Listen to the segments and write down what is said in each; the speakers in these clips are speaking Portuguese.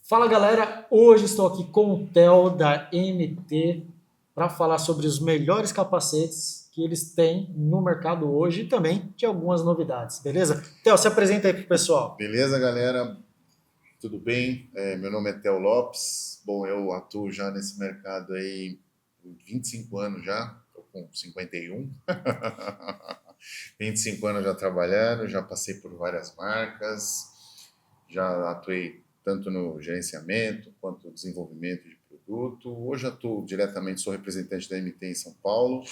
Fala galera, hoje estou aqui com o Theo da MT para falar sobre os melhores capacetes que eles têm no mercado hoje e também de algumas novidades, beleza? Theo, se apresenta aí pro pessoal. Beleza, galera? Tudo bem? Meu nome é Theo Lopes. Bom, eu atuo já nesse mercado aí há 25 anos já. Estou com 51. 25 anos já trabalhando, já passei por várias marcas, já atuei tanto no gerenciamento quanto no desenvolvimento de produto. Hoje atuo diretamente, sou representante da MT em São Paulo.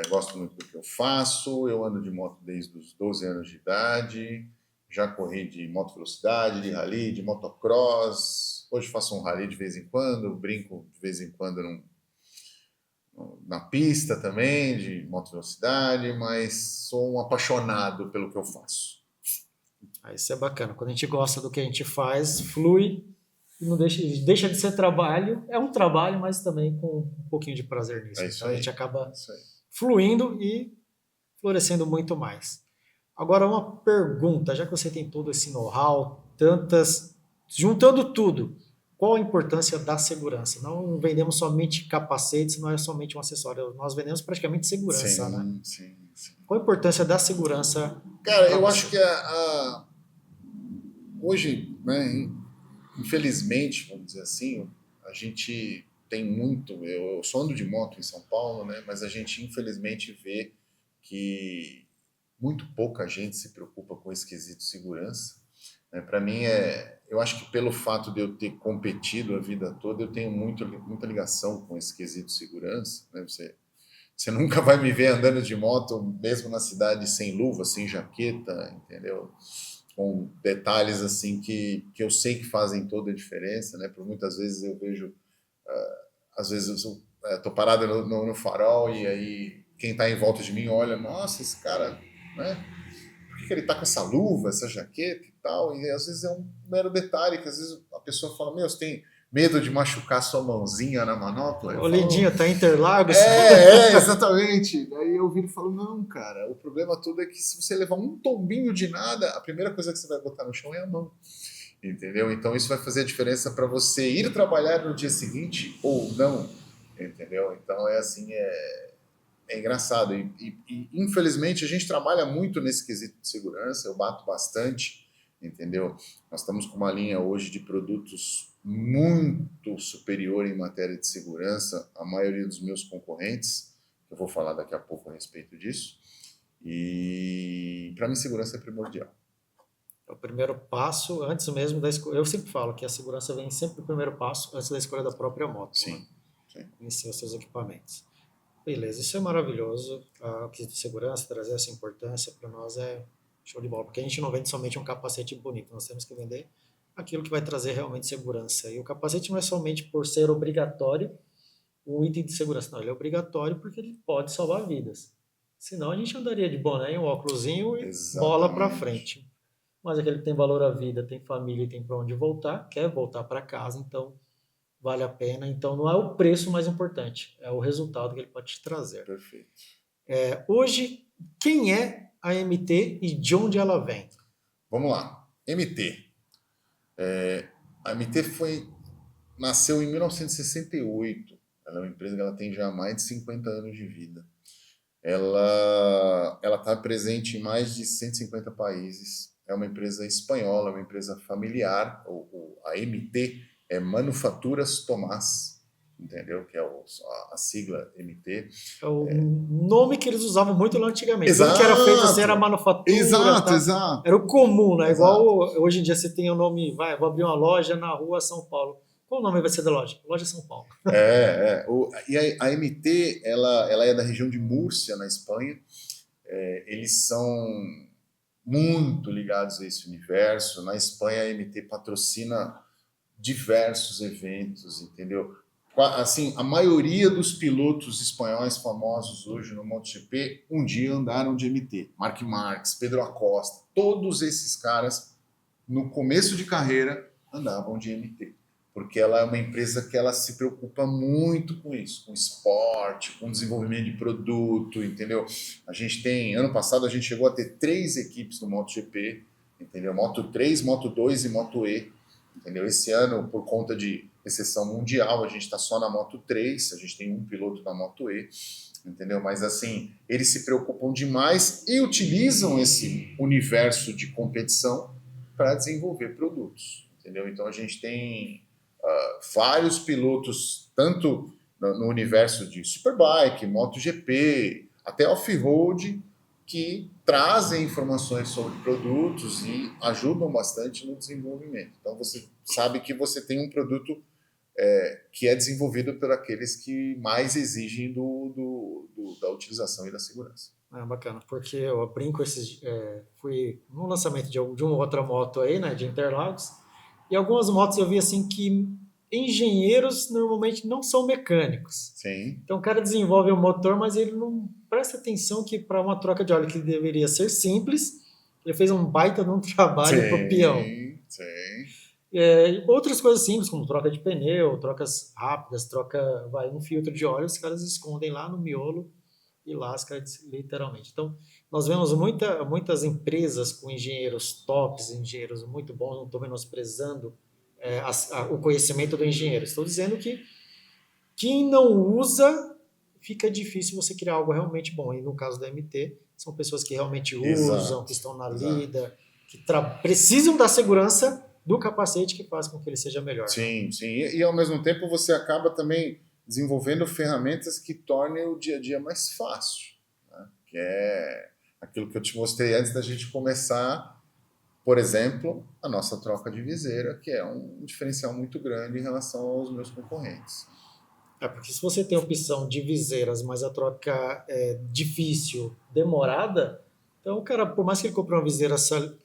Gosto muito do que eu faço. Eu ando de moto desde os 12 anos de idade. Já corri de moto velocidade, de rally, de motocross. Hoje faço um rally de vez em quando, brinco de vez em quando na pista também, de moto velocidade, mas sou um apaixonado pelo que eu faço. Isso é bacana, quando a gente gosta do que a gente faz, flui e não deixa de ser trabalho, é um trabalho, mas também com um pouquinho de prazer nisso. É isso Então a gente aí. acaba É isso aí. fluindo e florescendo muito mais. Agora, uma pergunta, já que você tem todo esse know-how, juntando tudo, qual a importância da segurança? Não vendemos somente capacetes, não é somente um acessório, nós vendemos praticamente segurança, né? Sim, sim, sim. Qual a importância da segurança Cara, para eu acho você? que hoje, né, infelizmente, vamos dizer assim, a gente tem muito. Eu só ando de moto em São Paulo, né? Mas a gente infelizmente vê que muito pouca gente se preocupa com esse quesito de segurança. Né? Para mim eu acho que pelo fato de eu ter competido a vida toda, eu tenho muita ligação com esse quesito de segurança. Né? Você nunca vai me ver andando de moto, mesmo na cidade, sem luva, sem jaqueta, entendeu? Com detalhes assim que eu sei que fazem toda a diferença, né? Por muitas vezes eu vejo, às vezes eu tô parado no farol e aí quem está em volta de mim olha, nossa, esse cara, né? Por que ele tá com essa luva, essa jaqueta e tal? E às vezes é um mero detalhe que às vezes a pessoa fala, meu, você tem medo de machucar sua mãozinha na manopla? Eu Ô, falo, Lindinho, tá em Interlagos? exatamente. Daí eu viro e falo, não, cara, o problema todo é que se você levar um tombinho de nada, a primeira coisa que você vai botar no chão é a mão. Entendeu? Então isso vai fazer a diferença para você ir trabalhar no dia seguinte ou não. Entendeu? Então é assim, é engraçado. E, infelizmente a gente trabalha muito nesse quesito de segurança, eu bato bastante, entendeu? Nós estamos com uma linha hoje de produtos muito superior em matéria de segurança à maioria dos meus concorrentes. Eu vou falar daqui a pouco a respeito disso. E para mim segurança é primordial. É o primeiro passo, antes mesmo da escolha. Eu sempre falo que a segurança vem sempre do primeiro passo, antes da escolha da própria moto, né? Sim, sim. Conhecer os seus equipamentos. Beleza, isso é maravilhoso. A quesito de segurança, trazer essa importância para nós é show de bola, porque a gente não vende somente um capacete bonito, nós temos que vender aquilo que vai trazer realmente segurança. E o capacete não é somente por ser obrigatório um item de segurança, não, ele é obrigatório porque ele pode salvar vidas. Senão a gente andaria de boné, um óculosinho e bola para Exatamente. frente. Mas aquele que tem valor à vida, tem família e tem para onde voltar, quer voltar para casa, então vale a pena. Então não é o preço mais importante, é o resultado que ele pode te trazer. Perfeito. Hoje, quem é a MT e de onde ela vem? Vamos lá. MT. A MT nasceu em 1968. Ela é uma empresa que ela tem já mais de 50 anos de vida. Ela está presente em mais de 150 países. É uma empresa espanhola, uma empresa familiar. A MT é Manufaturas Tomás, entendeu? Que é a sigla MT. É o nome que eles usavam muito lá antigamente. Tudo que era feito assim era Exato! manufatura, Exato, tá? Era exato, o comum, né? Igual exato. hoje em dia você tem o nome, vai, vou abrir uma loja na rua São Paulo. Qual o nome vai ser da loja? Loja São Paulo. E a MT, ela é da região de Múrcia, na Espanha. Eles são muito ligados a esse universo. Na Espanha, a MT patrocina diversos eventos, entendeu? Assim, a maioria dos pilotos espanhóis famosos hoje no MotoGP um dia andaram de MT. Marc Marques, Pedro Acosta, todos esses caras no começo de carreira andavam de MT, porque ela é uma empresa que ela se preocupa muito com isso, com esporte, com desenvolvimento de produto, entendeu? A gente tem, ano passado a gente chegou a ter 3 equipes no MotoGP, entendeu? Moto 3, Moto 2 e Moto E, entendeu? Esse ano, por conta de exceção mundial, a gente está só na Moto 3, a gente tem um piloto na Moto E, entendeu? Mas assim, eles se preocupam demais e utilizam esse universo de competição para desenvolver produtos, entendeu? Então a gente tem vários pilotos, tanto no universo de Superbike, MotoGP, até off-road, que trazem informações sobre produtos e ajudam bastante no desenvolvimento. Então você sabe que você tem um produto que é desenvolvido por aqueles que mais exigem da utilização e da segurança. Bacana, porque eu brinco fui no lançamento de uma outra moto aí, né, de Interlagos, e algumas motos eu vi assim que engenheiros normalmente não são mecânicos. Sim. Então o cara desenvolve o motor, mas ele não presta atenção que para uma troca de óleo que deveria ser simples, ele fez um baita de um trabalho pro peão. Sim. Outras coisas simples, como troca de pneu, trocas rápidas, um filtro de óleo, os caras escondem lá no miolo e lasca literalmente. Então, nós vemos muitas empresas com engenheiros tops, engenheiros muito bons, não estou menosprezando o conhecimento do engenheiro. Estou dizendo que quem não usa, fica difícil você criar algo realmente bom. E no caso da MT, são pessoas que realmente usam, que estão na lida, que precisam da segurança do capacete que faz com que ele seja melhor. Sim, sim. E ao mesmo tempo você acaba também desenvolvendo ferramentas que tornem o dia a dia mais fácil, né? Que é aquilo que eu te mostrei antes da gente começar, por exemplo, a nossa troca de viseira, que é um diferencial muito grande em relação aos meus concorrentes. Porque se você tem a opção de viseiras, mas a troca é difícil, demorada, então o cara, por mais que ele compre uma viseira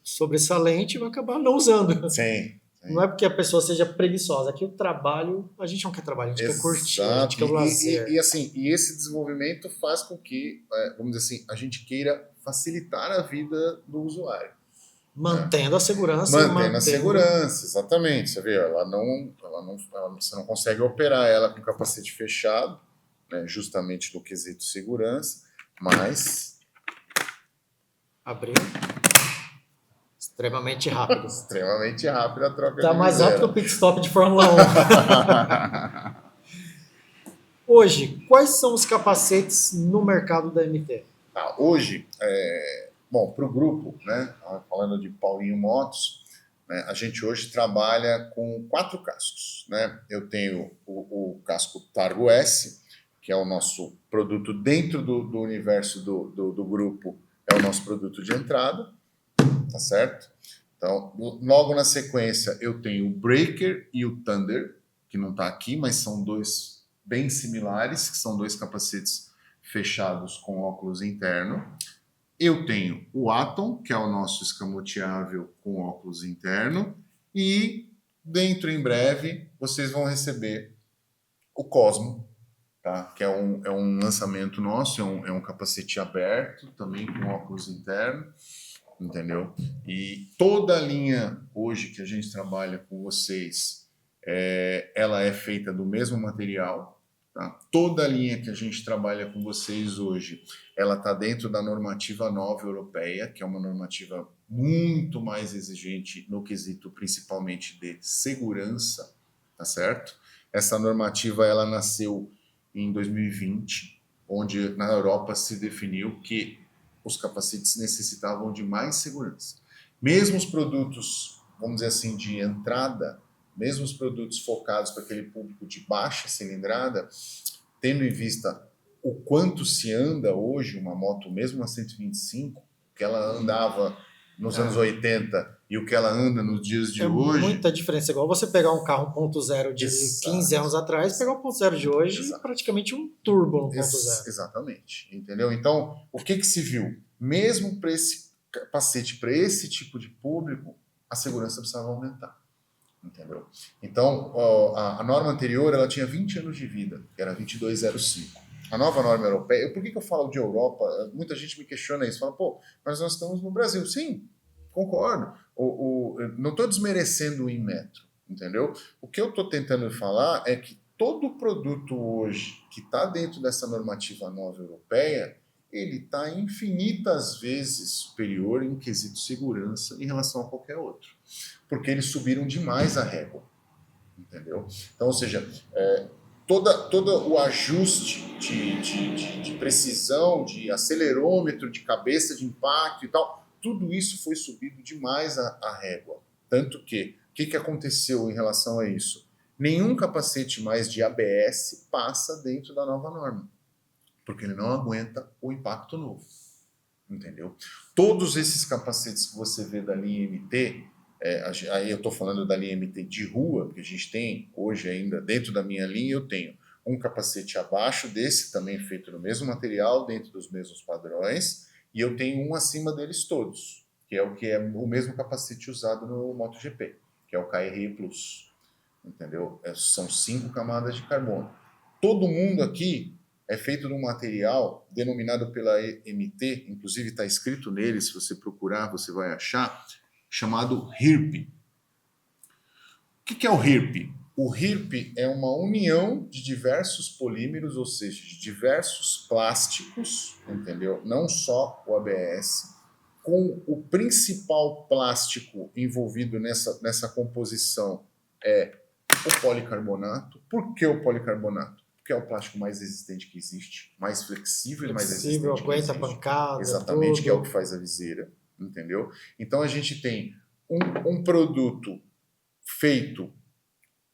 sobressalente, vai acabar não usando. Sim. Não é porque a pessoa seja preguiçosa, aqui o trabalho, a gente não quer trabalho, a gente quer curtir, a gente quer o lazer. E esse desenvolvimento faz com que, vamos dizer assim, a gente queira facilitar a vida do usuário. Mantendo a segurança. Mantendo a segurança, exatamente. Você vê, você não consegue operar ela com capacete fechado, né, justamente no quesito segurança, mas... Abriu. Extremamente rápido. Extremamente rápido a troca Tá de mais viseira. rápido que o pit stop de Fórmula 1. Hoje, quais são os capacetes no mercado da MT? Hoje, bom, para o grupo, né, falando de Paulinho Motos, né, a gente hoje trabalha com 4 cascos. Né? Eu tenho o casco Targo S, que é o nosso produto dentro do universo do grupo, é o nosso produto de entrada, tá certo? Então, logo na sequência, eu tenho o Breaker e o Thunder, que não está aqui, mas são dois bem similares, que são 2 capacetes fechados com óculos interno. Eu tenho o Atom, que é o nosso escamoteável com óculos interno, e dentro, em breve, vocês vão receber o Cosmo, tá? Que é um lançamento nosso, é um capacete aberto, também com óculos interno, entendeu? E toda a linha hoje que a gente trabalha com vocês, ela é feita do mesmo material, tá? Toda a linha que a gente trabalha com vocês hoje, ela está dentro da normativa nova europeia, que é uma normativa muito mais exigente no quesito principalmente de segurança, tá certo? Essa normativa ela nasceu em 2020, onde na Europa se definiu que os capacetes necessitavam de mais segurança. Mesmo os produtos, vamos dizer assim, de entrada, mesmo os produtos focados para aquele público de baixa cilindrada, tendo em vista o quanto se anda hoje uma moto, mesmo a 125, que ela andava nos anos 80 e o que ela anda nos dias de hoje... Muita diferença. Igual você pegar um carro 1.0 de 15 anos atrás, pegar um 1.0 de hoje, praticamente um turbo 1.0. Exatamente. Entendeu? Então, o que se viu? Mesmo para esse capacete, para esse tipo de público, a segurança precisava aumentar. Entendeu? Então, a norma anterior ela tinha 20 anos de vida, que era 2205. A nova norma europeia, por que eu falo de Europa? Muita gente me questiona isso, fala, pô, mas nós estamos no Brasil. Sim, concordo. Não estou desmerecendo o Inmetro, entendeu? O que eu estou tentando falar é que todo produto hoje que está dentro dessa normativa nova europeia, ele está infinitas vezes superior em quesito segurança em relação a qualquer outro. Porque eles subiram demais a régua. Entendeu? Então, ou seja, todo o ajuste de precisão, de acelerômetro, de cabeça de impacto e tal, tudo isso foi subido demais a régua. Tanto que, o que aconteceu em relação a isso? Nenhum capacete mais de ABS passa dentro da nova norma, porque ele não aguenta o impacto novo. Entendeu? Todos esses capacetes que você vê da linha MT, aí eu estou falando da linha MT de rua, porque a gente tem hoje ainda, dentro da minha linha, eu tenho um capacete abaixo desse, também feito no mesmo material, dentro dos mesmos padrões, e eu tenho um acima deles todos, que é o mesmo capacete usado no MotoGP, que é o KRE Plus. Entendeu? São 5 camadas de carbono. Todo mundo aqui é feito de um material denominado pela MT, inclusive está escrito nele, se você procurar, você vai achar, chamado HIRP. O que é o HIRP? O HIRP é uma união de diversos polímeros, ou seja, de diversos plásticos, entendeu? Não só o ABS, com o principal plástico envolvido nessa composição é o policarbonato. Por que o policarbonato? Porque é o plástico mais resistente que existe, mais flexível e mais resistente que aguenta existe. pancada, exatamente, tudo. Que é o que faz a viseira, entendeu? Então a gente tem um produto feito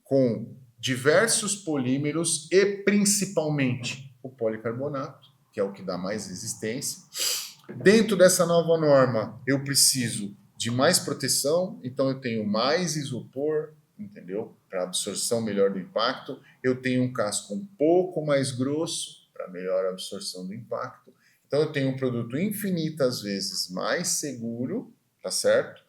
com diversos polímeros e principalmente o policarbonato, que é o que dá mais resistência. Dentro dessa nova norma, eu preciso de mais proteção, então eu tenho mais isopor, entendeu? Para absorção melhor do impacto. Eu tenho um casco um pouco mais grosso para melhor absorção do impacto. Então eu tenho um produto infinitas vezes mais seguro, tá certo?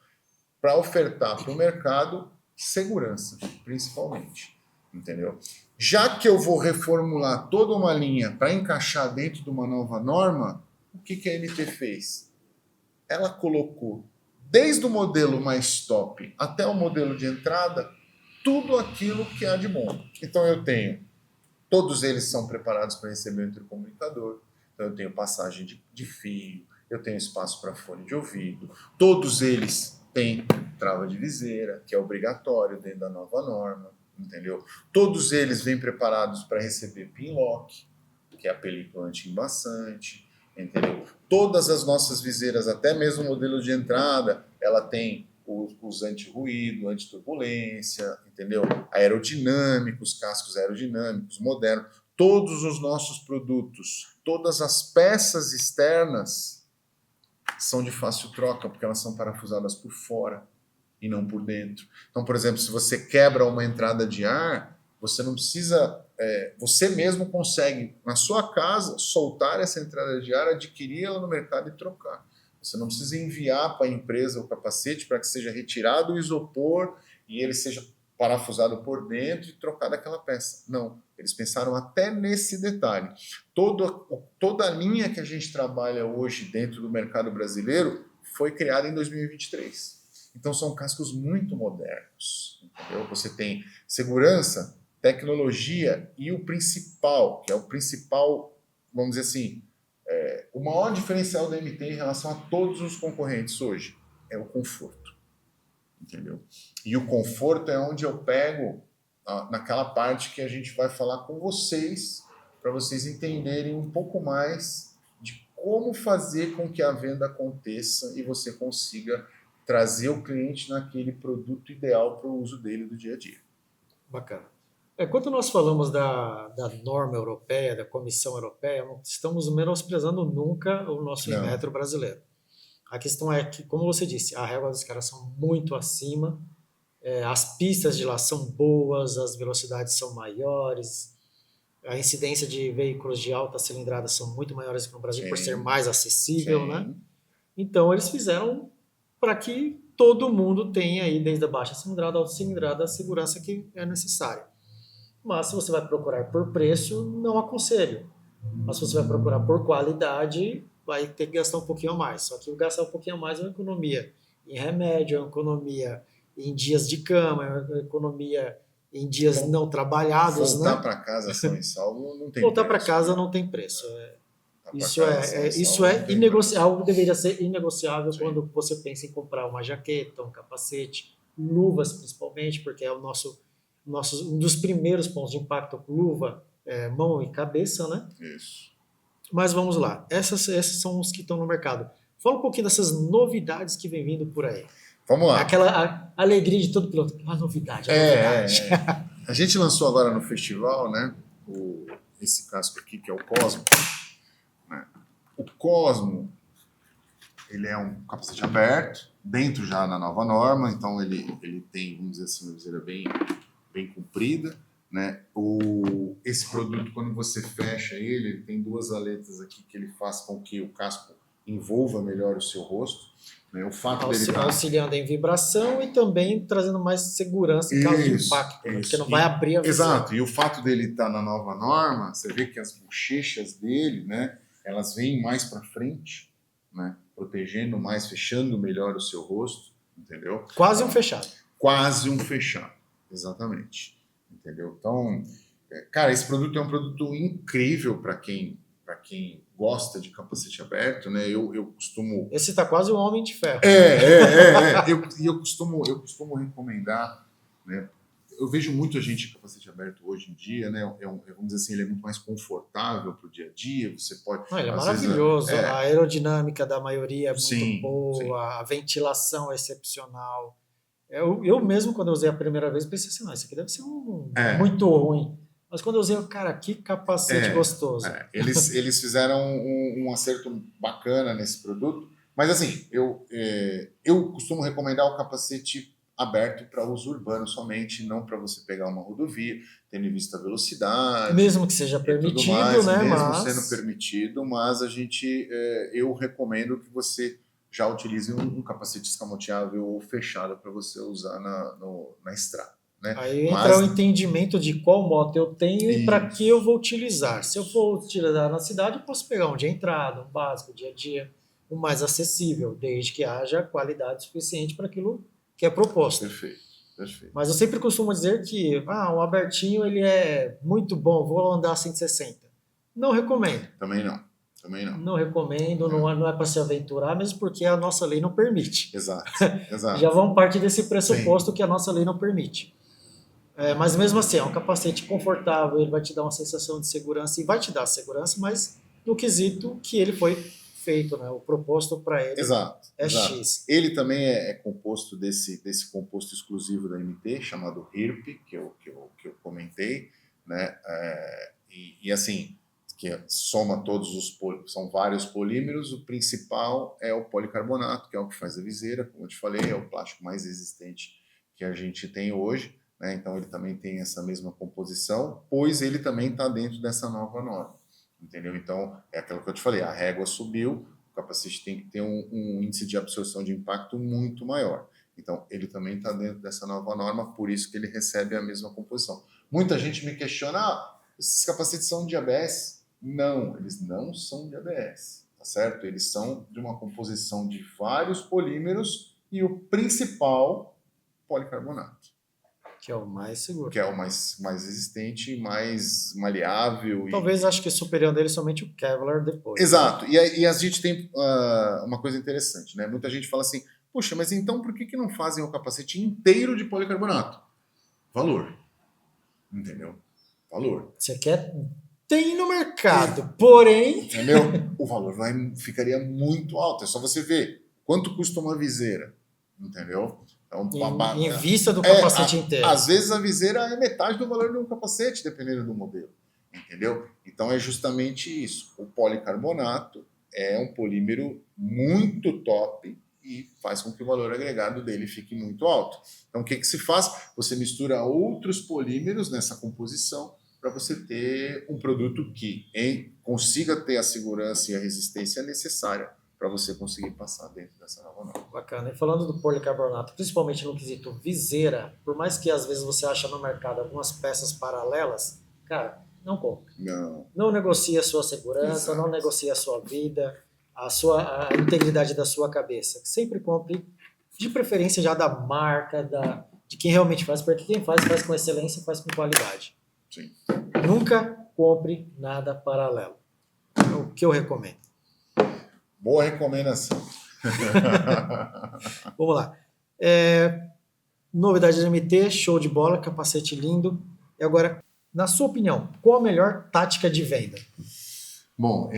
Para ofertar para o mercado segurança, principalmente, entendeu? Já que eu vou reformular toda uma linha para encaixar dentro de uma nova norma, o que a MT fez? Ela colocou, desde o modelo mais top até o modelo de entrada, tudo aquilo que há de bom. Então eu tenho, todos eles são preparados para receber o intercomunicador, então eu tenho passagem de fio, eu tenho espaço para fone de ouvido, todos eles têm trava de viseira, que é obrigatório dentro da nova norma, entendeu? Todos eles vêm preparados para receber pin lock, que é a película anti-embaçante, entendeu? Todas as nossas viseiras, até mesmo o modelo de entrada, ela tem os anti-ruído, anti-turbulência, entendeu? Aerodinâmicos, cascos aerodinâmicos, modernos. Todos os nossos produtos, todas as peças externas são de fácil troca, porque elas são parafusadas por fora e não por dentro. Então, por exemplo, se você quebra uma entrada de ar, você não precisa... você mesmo consegue, na sua casa, soltar essa entrada de ar, adquirir ela no mercado e trocar. Você não precisa enviar para a empresa o capacete para que seja retirado o isopor e ele seja parafusado por dentro e trocado aquela peça. Não, eles pensaram até nesse detalhe. Toda a linha que a gente trabalha hoje dentro do mercado brasileiro foi criada em 2023. Então são cascos muito modernos, entendeu? Você tem segurança, tecnologia e o principal, que é o principal, vamos dizer assim, o maior diferencial da MT em relação a todos os concorrentes hoje é o conforto, entendeu? E o conforto é onde eu pego naquela parte que a gente vai falar com vocês, para vocês entenderem um pouco mais de como fazer com que a venda aconteça e você consiga trazer o cliente naquele produto ideal para o uso dele do dia a dia. Bacana. Quando nós falamos da norma europeia, da Comissão Europeia, não estamos menosprezando nunca o nosso Inmetro brasileiro. A questão é que, como você disse, a régua dos caras são muito acima, as pistas de lá são boas, as velocidades são maiores, a incidência de veículos de alta cilindrada são muito maiores que no Brasil, por ser mais acessível, né? Então, eles fizeram para que todo mundo tenha aí, desde a baixa cilindrada, alta cilindrada, a segurança que é necessária. Mas se você vai procurar por preço, não aconselho. Mas se você vai procurar por qualidade, vai ter que gastar um pouquinho a mais. Só que o gastar um pouquinho a mais é uma economia em remédio, é uma economia em dias de cama, é uma economia em dias não trabalhados. Voltar para casa são e salvo não tem Voltar para preço. casa não tem preço. Isso é inegociável, algo que deveria ser inegociável. Sim. Quando você pensa em comprar uma jaqueta, um capacete, luvas principalmente, porque é um dos primeiros pontos de impacto, luva, mão e cabeça, né? Isso. Mas vamos lá, esses são os que estão no mercado. Fala um pouquinho dessas novidades que vem vindo por aí. Vamos lá. Aquela alegria de todo piloto. A novidade. A gente lançou agora no festival, né? Esse casco aqui, que é o Cosmo. Né? O Cosmo, ele é um capacete aberto, dentro já na nova norma, então ele tem, vamos dizer assim, uma viseira bem comprida. Né? Esse produto, quando você fecha ele tem duas aletas aqui que ele faz com que o casco envolva melhor o seu rosto. Né? O fato dele auxiliando em vibração e também trazendo mais segurança em caso de impacto, porque não vai abrir a visão. Exato, e o fato dele estar na nova norma, você vê que as bochechas dele, né, elas vêm mais para frente, né, protegendo mais, fechando melhor o seu rosto, entendeu? Quase um fechado. Quase um fechado, exatamente. Entendeu? Então, cara, esse produto é um produto incrível para quem gosta de capacete aberto, né? Eu costumo... Esse tá quase um homem de ferro. Eu costumo recomendar, né? Eu vejo muita gente de capacete aberto hoje em dia, né? Vamos dizer assim, ele é muito mais confortável para o dia a dia. Você pode... Ele é maravilhoso. A aerodinâmica da maioria é muito boa, sim. A ventilação é excepcional. Eu mesmo, quando eu usei a primeira vez, pensei assim, não, isso aqui deve ser muito ruim. Mas quando eu usei, cara, que capacete gostoso. Eles fizeram um acerto bacana nesse produto. Mas assim, eu costumo recomendar o capacete aberto para uso urbano somente, não para você pegar uma rodovia, tendo em vista a velocidade. Mesmo que seja permitido, mais, né? Mesmo sendo permitido, mas eu recomendo que você já utilize um capacete escamoteável ou fechado para você usar na estrada. Né? Aí entra o entendimento de qual moto eu tenho e para que eu vou utilizar. Se eu for utilizar na cidade, eu posso pegar um de entrada, um básico, dia a dia, o mais acessível, desde que haja qualidade suficiente para aquilo que é proposto. Perfeito. Mas eu sempre costumo dizer que um abertinho ele é muito bom, vou andar a 160. Não recomendo. Também não. Não recomendo, não é para se aventurar, mesmo porque a nossa lei não permite. Exato. Já vamos partir desse pressuposto que a nossa lei não permite. Mas mesmo assim, é um capacete confortável, ele vai te dar uma sensação de segurança e vai te dar segurança, mas no quesito que ele foi feito, né? O proposto para ele é X. Ele também é composto desse composto exclusivo da MT, chamado HIRP, que eu comentei, né? E assim, que soma todos são vários polímeros, o principal é o policarbonato, que é o que faz a viseira, como eu te falei, é o plástico mais resistente que a gente tem hoje, né? Então ele também tem essa mesma composição, pois ele também está dentro dessa nova norma, entendeu? Então é aquilo que eu te falei, a régua subiu, o capacete tem que ter um índice de absorção de impacto muito maior. Então ele também está dentro dessa nova norma, por isso que ele recebe a mesma composição. Muita gente me questiona, esses capacetes são de ABS? Não, eles não são de ABS, tá certo? Eles são de uma composição de vários polímeros e o principal, policarbonato. Que é o mais seguro. Que é o mais resistente, mais maleável. Talvez acho que superior dele somente o Kevlar depois. Exato. Né? E a gente tem uma coisa interessante, né? Muita gente fala assim, puxa, mas então por que não fazem o capacete inteiro de policarbonato? Valor. Entendeu? Valor. Você quer... Tem no mercado, porém... Entendeu? O valor ficaria muito alto. É só você ver quanto custa uma viseira. Entendeu? Então, em vista do capacete inteiro. Às vezes a viseira é metade do valor de um capacete, dependendo do modelo. Entendeu? Então é justamente isso. O policarbonato é um polímero muito top e faz com que o valor agregado dele fique muito alto. Então o que se faz? Você mistura outros polímeros nessa composição para você ter um produto que consiga ter a segurança e a resistência necessária para você conseguir passar dentro dessa nova norma. Bacana. E falando do policarbonato, principalmente no quesito viseira, por mais que às vezes você ache no mercado algumas peças paralelas, cara, não compre. Não negocie a sua segurança, não negocie a sua vida, a integridade da sua cabeça. Sempre compre, de preferência já da marca, de quem realmente faz, porque quem faz com excelência, faz com qualidade. Sim. Nunca compre nada paralelo. o que eu recomendo. Boa recomendação. Vamos lá. Novidade de MT, show de bola, capacete lindo. E agora, na sua opinião, qual a melhor tática de venda? Bom,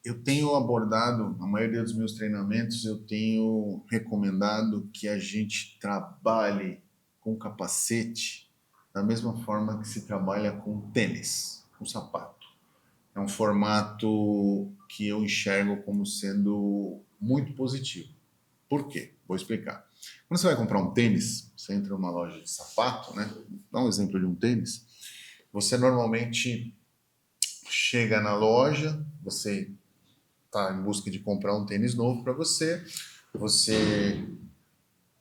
eu tenho abordado, na maioria dos meus treinamentos, eu tenho recomendado que a gente trabalhe com capacete da mesma forma que se trabalha com tênis, com sapato. É um formato que eu enxergo como sendo muito positivo. Por quê? Vou explicar. Quando você vai comprar um tênis, você entra numa loja de sapato, né? Dá um exemplo de um tênis. Você normalmente chega na loja, você está em busca de comprar um tênis novo para você, você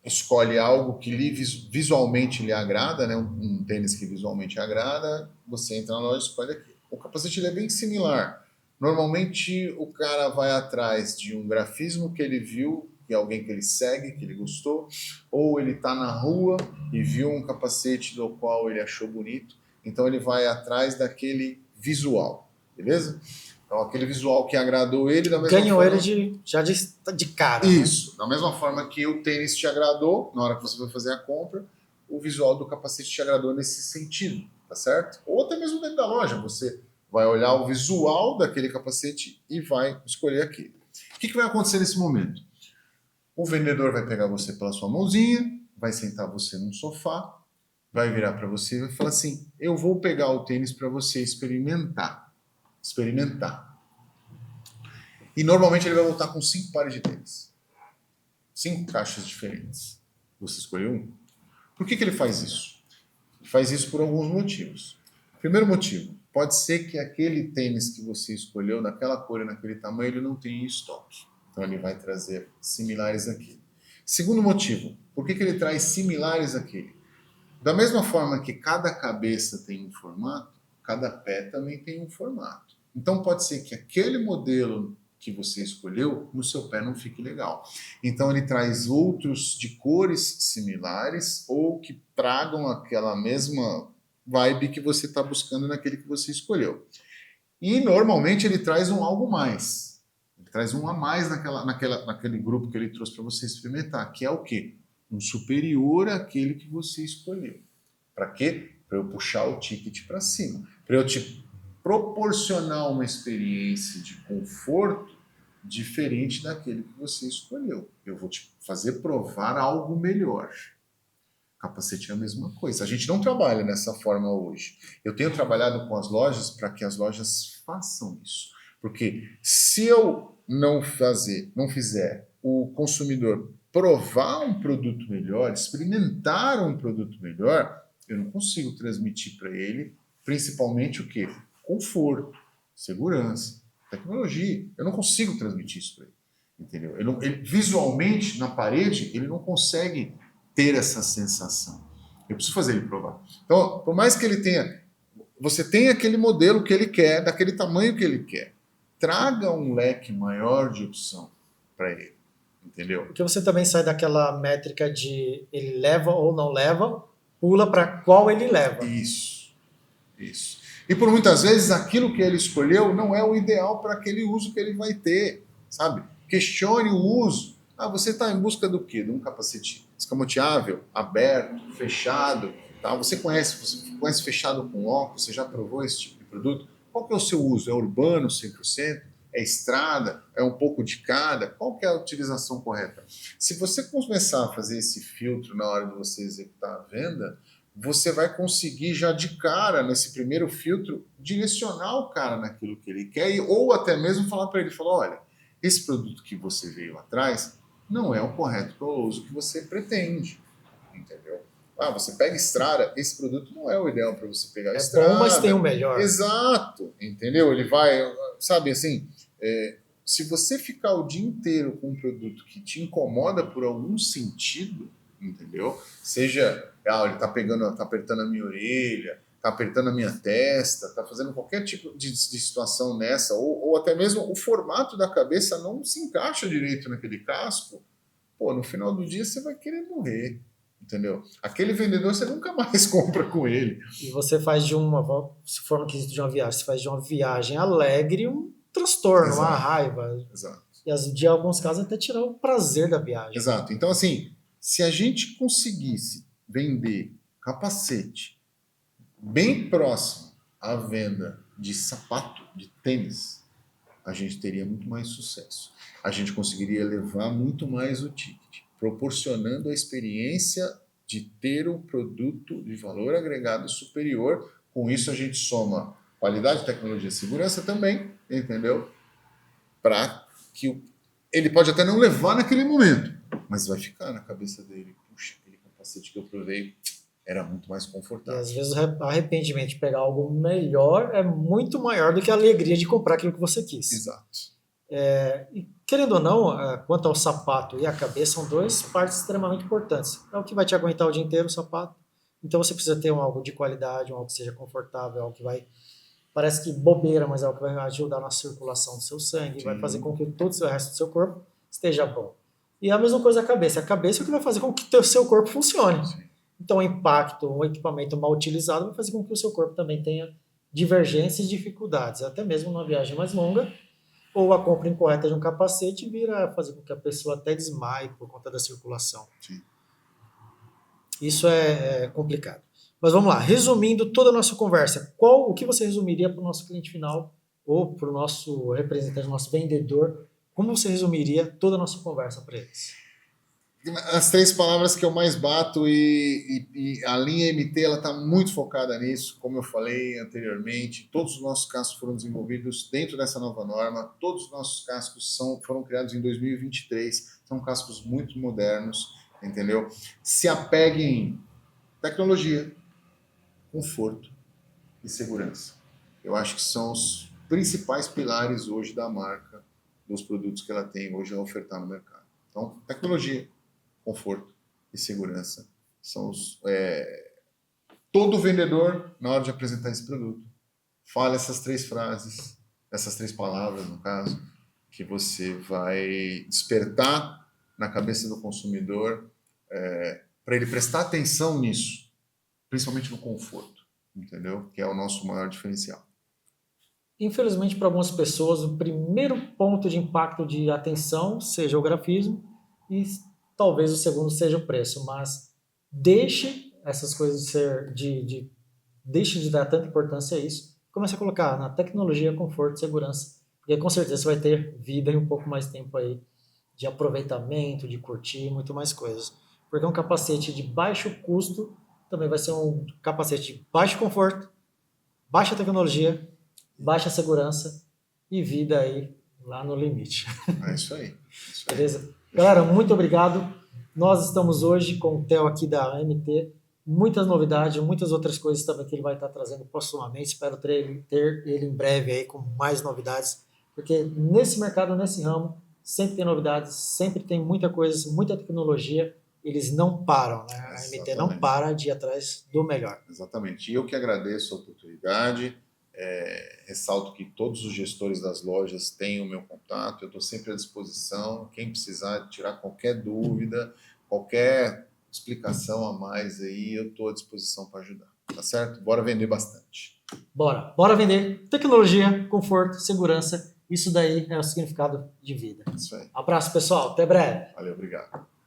escolhe algo que visualmente lhe agrada, né? Um tênis que visualmente agrada, você entra na loja e escolhe aqui. O capacete é bem similar. Normalmente o cara vai atrás de um grafismo que ele viu, de alguém que ele segue, que ele gostou, ou ele está na rua e viu um capacete do qual ele achou bonito, então ele vai atrás daquele visual, beleza? Então aquele visual que agradou ele, da mesma Ganhou forma... ele já de cara. Isso, da mesma forma que o tênis te agradou, na hora que você foi fazer a compra, o visual do capacete te agradou nesse sentido, tá certo? Ou até mesmo dentro da loja, você vai olhar o visual daquele capacete e vai escolher aquele. O que vai acontecer nesse momento? O vendedor vai pegar você pela sua mãozinha, vai sentar você num sofá, vai virar para você e vai falar assim: eu vou pegar o tênis para você experimentar. E normalmente ele vai voltar com 5 pares de tênis. 5 caixas diferentes. Você escolheu um? Por que ele faz isso? Ele faz isso por alguns motivos. Primeiro motivo, pode ser que aquele tênis que você escolheu, naquela cor e naquele tamanho, ele não tenha em estoque. Então ele vai trazer similares àquele. Segundo motivo, por que ele traz similares àquele? Da mesma forma que cada cabeça tem um formato, cada pé também tem um formato. Então pode ser que aquele modelo que você escolheu, no seu pé não fique legal. Então ele traz outros de cores similares ou que tragam aquela mesma vibe que você está buscando naquele que você escolheu. E normalmente ele traz um algo mais. Ele traz um a mais naquele grupo que ele trouxe para você experimentar, que é o quê? Um superior àquele que você escolheu. Para quê? Para eu puxar o ticket para cima. Para eu te proporcionar uma experiência de conforto diferente daquele que você escolheu. Eu vou te fazer provar algo melhor. Capacete é a mesma coisa. A gente não trabalha dessa forma hoje. Eu tenho trabalhado com as lojas para que as lojas façam isso. Porque se eu não fizer o consumidor provar um produto melhor, experimentar um produto melhor, eu não consigo transmitir para ele, principalmente o quê? Conforto, segurança, tecnologia. Eu não consigo transmitir isso para ele. Entendeu? Ele, visualmente, na parede, ele não consegue ter essa sensação. Eu preciso fazer ele provar. Então, por mais que ele tenha... Você tem aquele modelo que ele quer, daquele tamanho que ele quer. Traga um leque maior de opção para ele. Entendeu? Porque você também sai daquela métrica de ele leva ou não leva, pula para qual ele leva. Isso. E por muitas vezes aquilo que ele escolheu não é o ideal para aquele uso que ele vai ter, sabe? Questione o uso. Você está em busca do quê? De um capacete escamoteável, aberto, fechado, tá? Você conhece fechado com óculos? Você já provou esse tipo de produto? Qual que é o seu uso? É urbano, 100%? É estrada? É um pouco de cada? Qual que é a utilização correta? Se você começar a fazer esse filtro na hora de você executar a venda, você vai conseguir já de cara, nesse primeiro filtro, direcionar o cara naquilo que ele quer, ou até mesmo falar para ele, olha, esse produto que você veio atrás não é o correto para o uso que você pretende, entendeu? Você pega estrada, esse produto não é o ideal para você pegar estrada. É bom, mas tem o melhor. Exato, entendeu? Ele vai, sabe assim, se você ficar o dia inteiro com um produto que te incomoda por algum sentido, entendeu? Seja, ele tá apertando a minha orelha, tá apertando a minha testa, tá fazendo qualquer tipo de situação nessa, ou até mesmo o formato da cabeça não se encaixa direito naquele casco, no final do dia você vai querer morrer, entendeu? Aquele vendedor você nunca mais compra com ele. E você faz se for no quesito de uma viagem, você faz de uma viagem alegre um transtorno, uma Exato. raiva. Exato. E de alguns casos até tirar o prazer da viagem. Exato. Então, assim, se a gente conseguisse vender capacete bem próximo à venda de sapato, de tênis, a gente teria muito mais sucesso. A gente conseguiria elevar muito mais o ticket, proporcionando a experiência de ter um produto de valor agregado superior. Com isso, a gente soma qualidade, tecnologia e segurança também, entendeu? Para que ele pode até não levar naquele momento, mas vai ficar na cabeça dele. Puxa, aquele capacete que eu provei era muito mais E confortável. às vezes o arrependimento de pegar algo melhor é muito maior do que a alegria de comprar aquilo que você quis. Exato. E, querendo ou não, quanto ao sapato e a cabeça, são duas partes extremamente importantes. É o que vai te aguentar o dia inteiro, o sapato. Então você precisa ter algo de qualidade, algo que seja confortável, algo que vai... Parece que bobeira, mas é algo que vai ajudar na circulação do seu sangue, vai fazer com que todo o resto do seu corpo esteja bom. E a mesma coisa a cabeça. A cabeça é o que vai fazer com que o seu corpo funcione. Sim. Então o impacto, um equipamento mal utilizado vai fazer com que o seu corpo também tenha divergências e dificuldades. Até mesmo numa viagem mais longa, ou a compra incorreta de um capacete vira fazer com que a pessoa até desmaie por conta da circulação. Sim. Isso é complicado. Mas vamos lá, resumindo toda a nossa conversa, o que você resumiria para o nosso cliente final ou para o nosso representante, nosso vendedor, como você resumiria toda a nossa conversa para eles? As 3 palavras que eu mais bato e a linha MT ela está muito focada nisso, como eu falei anteriormente, todos os nossos cascos foram desenvolvidos dentro dessa nova norma, todos os nossos cascos foram criados em 2023, são cascos muito modernos, entendeu? Se apeguem em tecnologia, conforto e segurança. Eu acho que são os principais pilares hoje da marca, dos produtos que ela tem hoje a ofertar no mercado. Então, tecnologia, conforto e segurança são todo vendedor, na hora de apresentar esse produto, fala essas 3 frases, essas 3 palavras, no caso, que você vai despertar na cabeça do consumidor para ele prestar atenção nisso, principalmente no conforto, entendeu? Que é o nosso maior diferencial. Infelizmente, para algumas pessoas, o primeiro ponto de impacto de atenção seja o grafismo e talvez o segundo seja o preço, mas deixe essas coisas deixe de dar tanta importância a isso, comece a colocar na tecnologia, conforto e segurança, porque com certeza você vai ter vida e um pouco mais tempo aí de aproveitamento, de curtir, muito mais coisas. Porque um capacete de baixo custo também vai ser um capacete de baixo conforto, baixa tecnologia, baixa segurança e vida aí lá no limite. É isso aí. Beleza? Galera, muito obrigado. Nós estamos hoje com o Theo aqui da MT. Muitas novidades, muitas outras coisas também que ele vai estar trazendo postumamente. Espero ter ele em breve aí com mais novidades, porque nesse mercado, nesse ramo, sempre tem novidades, sempre tem muita coisa, muita tecnologia. Eles não param, né? A MT não para de ir atrás do melhor. Exatamente. E eu que agradeço a oportunidade. Ressalto que todos os gestores das lojas têm o meu contato, eu estou sempre à disposição, quem precisar tirar qualquer dúvida, qualquer explicação a mais aí, eu estou à disposição para ajudar, tá certo? Bora vender bastante. Bora vender tecnologia, conforto, segurança, isso daí é o significado de vida. Isso aí. Abraço pessoal, até breve. Valeu, obrigado.